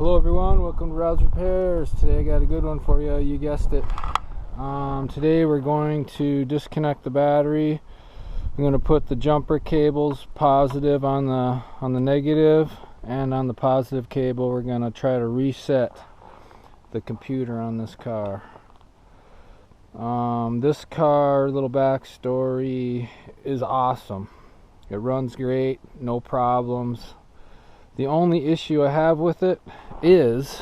Hello everyone, welcome to Rouse Repairs. Today I got a good one for you, you guessed it. Today we're going to disconnect the battery. I'm going to put the jumper cables positive on the negative, and on the positive cable we're going to try to reset the computer on this car. This car, little backstory, is awesome. It runs great, no problems. The only issue I have with it is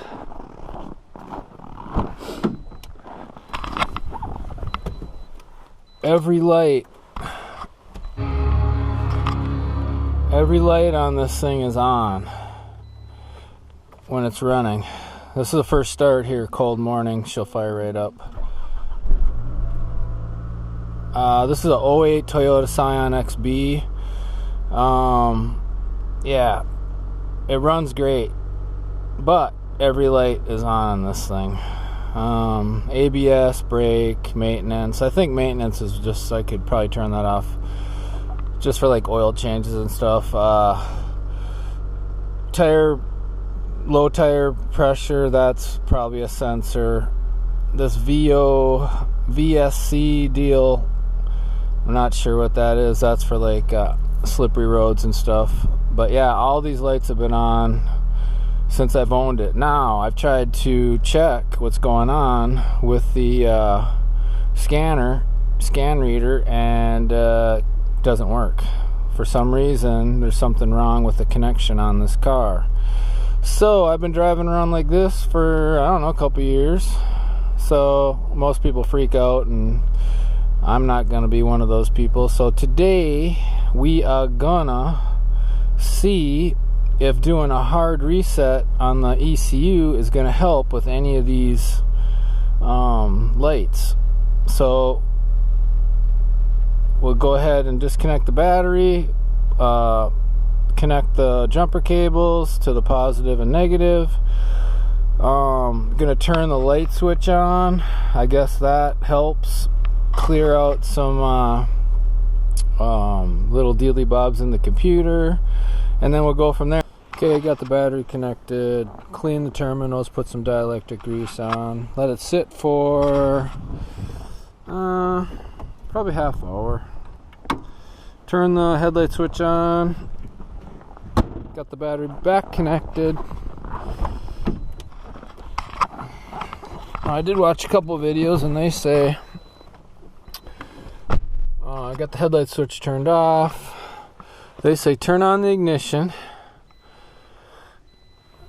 every light on this thing is on when it's running. This is the first start here, cold morning, she'll fire right up. This is a 08 Toyota Scion XB. Yeah, it runs great, but every light is on this thing. ABS, brake, maintenance. I think maintenance is just, I could probably turn that off just for like oil changes and stuff. Low tire pressure, that's probably a sensor. This VSC deal, I'm not sure what that is. That's for like slippery roads and stuff. But yeah, all these lights have been on since I've owned it. Now I've tried to check what's going on with the scan reader, and it doesn't work. For some reason there's something wrong with the connection on this car. So I've been driving around like this for, I don't know, a couple years. So most people freak out, and I'm not gonna be one of those people. So today we are gonna see if doing a hard reset on the ECU is going to help with any of these lights. So we'll go ahead and disconnect the battery, connect the jumper cables to the positive and negative. Going to turn the light switch on. I guess that helps clear out some little dealy bobs in the computer, and then we'll go from there. Okay, I got the battery connected, clean the terminals, put some dielectric grease on, let it sit for probably half hour. Turn the headlight switch on, got the battery back connected. I did watch a couple of videos and they say I got the headlight switch turned off. They say turn on the ignition,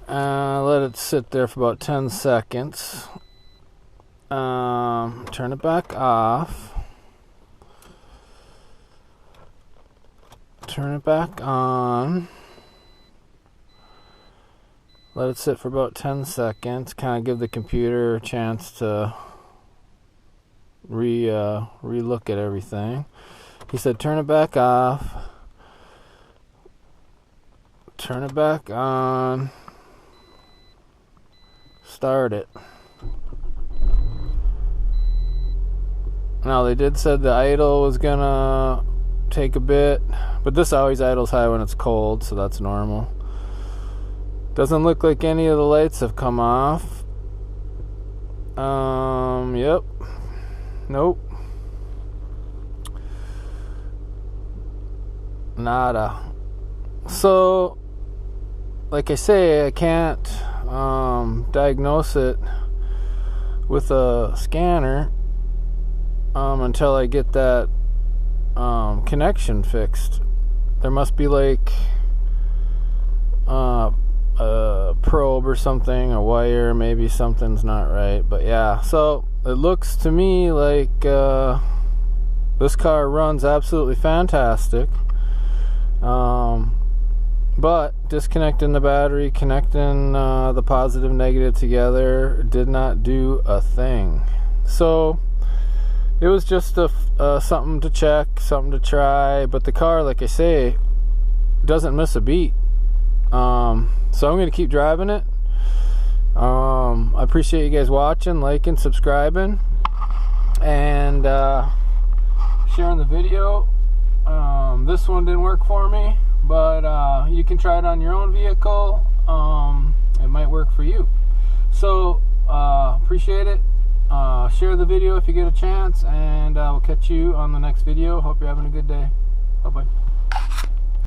let it sit there for about 10 seconds, turn it back off, turn it back on, let it sit for about 10 seconds, kind of give the computer a chance to re-look at everything. He said turn it back off, turn it back on, start it. Now they did said the idle was gonna take a bit, but this always idles high when it's cold, so that's normal. Doesn't look like any of the lights have come off. Yep. Nope. Nada. So, like I say, I can't diagnose it with a scanner until I get that connection fixed. There must be like a probe or something, a wire, maybe something's not right. But yeah, so it looks to me like this car runs absolutely fantastic. But disconnecting the battery, connecting the positive and negative together did not do a thing. So it was just something to check, something to try. But the car, like I say, doesn't miss a beat. So I'm going to keep driving it. I appreciate you guys watching, liking, subscribing, and sharing the video. This one didn't work for me, but you can try it on your own vehicle. it might work for you. So appreciate it. Share the video if you get a chance, and I will catch you on the next video. Hope you're having a good day. Bye bye.